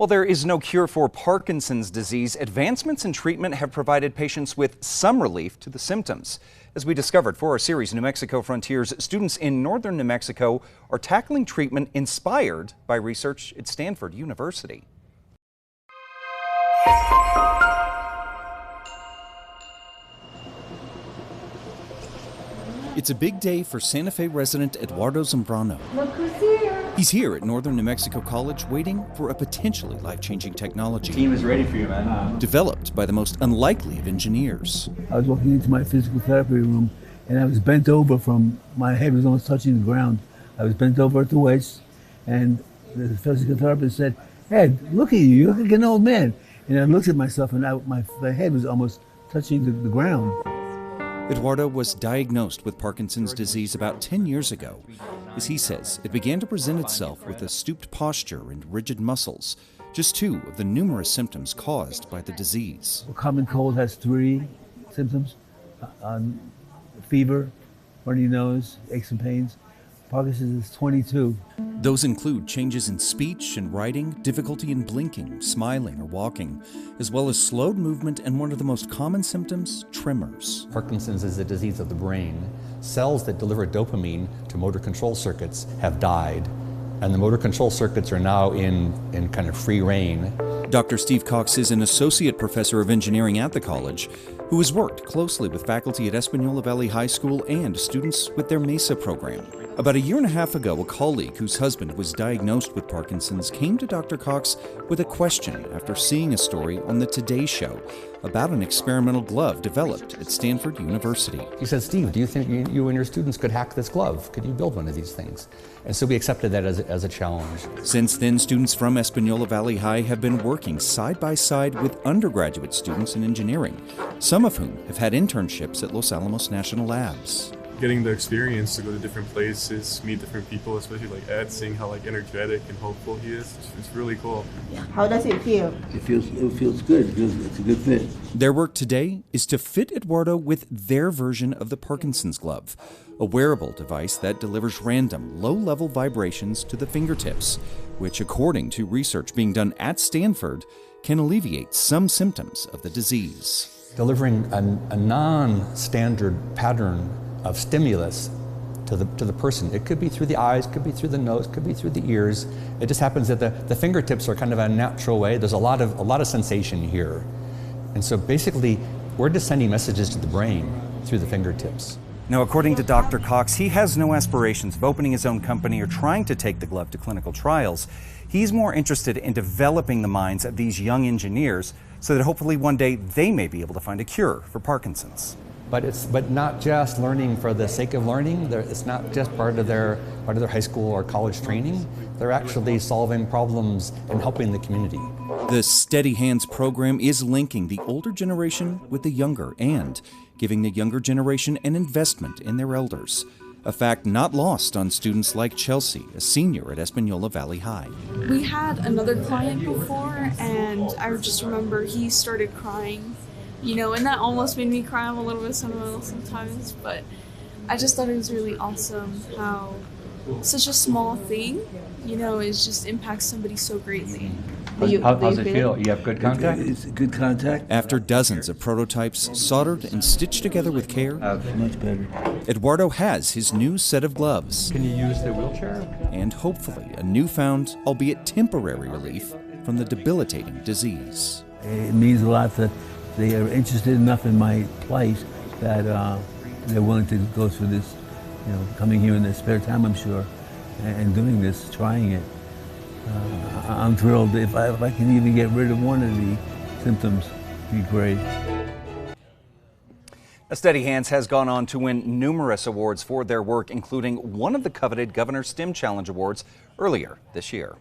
While there is no cure for Parkinson's disease, advancements in treatment have provided patients with some relief to the symptoms. As we discovered for our series, New Mexico Frontiers, students in northern New Mexico are tackling treatment inspired by research at Stanford University. It's a big day for Santa Fe resident Eduardo Zambrano. Look who's here. He's here at Northern New Mexico College waiting for a potentially life-changing technology. The team is ready for you, man. Developed by the most unlikely of engineers. I was walking into my physical therapy room and I was bent over my head was almost touching the ground. I was bent over at the waist and the physical therapist said, "Ed, look at you, you look like an old man." And I looked at myself and my head was almost touching the ground. Eduardo was diagnosed with Parkinson's disease about 10 years ago. As he says, it began to present itself with a stooped posture and rigid muscles, just two of the numerous symptoms caused by the disease. A common cold has 3 symptoms, fever, runny nose, aches and pains. Parkinson's is 22. Those include changes in speech and writing, difficulty in blinking, smiling, or walking, as well as slowed movement and one of the most common symptoms, tremors. Parkinson's is a disease of the brain. Cells that deliver dopamine to motor control circuits have died, and the motor control circuits are now in kind of free reign. Dr. Steve Cox is an associate professor of engineering at the college who has worked closely with faculty at Espanola Valley High School and students with their MESA program. About a year and a half ago, a colleague whose husband was diagnosed with Parkinson's came to Dr. Cox with a question after seeing a story on the Today Show about an experimental glove developed at Stanford University. He said, "Steve, do you think you and your students could hack this glove? Could you build one of these things?" And so we accepted that as a challenge. Since then, students from Espanola Valley High have been working side by side with undergraduate students in engineering, some of whom have had internships at Los Alamos National Labs. Getting the experience to go to different places, meet different people, especially like Ed, seeing how energetic and hopeful he is, it's really cool. How does it feel? It feels good. It's a good fit. Their work today is to fit Eduardo with their version of the Parkinson's glove, a wearable device that delivers random, low-level vibrations to the fingertips, which, according to research being done at Stanford, can alleviate some symptoms of the disease. Delivering a non-standard pattern of stimulus to the person. It could be through the eyes, could be through the nose, could be through the ears. It just happens that the fingertips are kind of a natural way. There's a lot of sensation here. And so basically, we're just sending messages to the brain through the fingertips. Now, according to Dr. Cox, he has no aspirations of opening his own company or trying to take the glove to clinical trials. He's more interested in developing the minds of these young engineers so that hopefully one day they may be able to find a cure for Parkinson's. But not just learning for the sake of learning. It's not just part of their high school or college training. They're actually solving problems and helping the community. The Steady Hands program is linking the older generation with the younger and giving the younger generation an investment in their elders. A fact not lost on students like Chelsea, a senior at Espanola Valley High. We had another client before, and I just remember he started crying. And that almost made me cry. I'm a little bit sentimental sometimes, but I just thought it was really awesome how such a small thing, it just impacts somebody so greatly. How's it feel? You have good contact? It's good contact. After dozens of prototypes soldered and stitched together with care, Much better. Eduardo has his new set of gloves Can you use the wheelchair? and hopefully a newfound, albeit temporary relief from the debilitating disease. It means a lot that they are interested enough in my plight that they're willing to go through this, coming here in their spare time, I'm sure, and doing this, trying it. I'm thrilled. If I can even get rid of one of the symptoms, it'd be great. Steady Hands has gone on to win numerous awards for their work, including one of the coveted Governor STEM Challenge Awards earlier this year.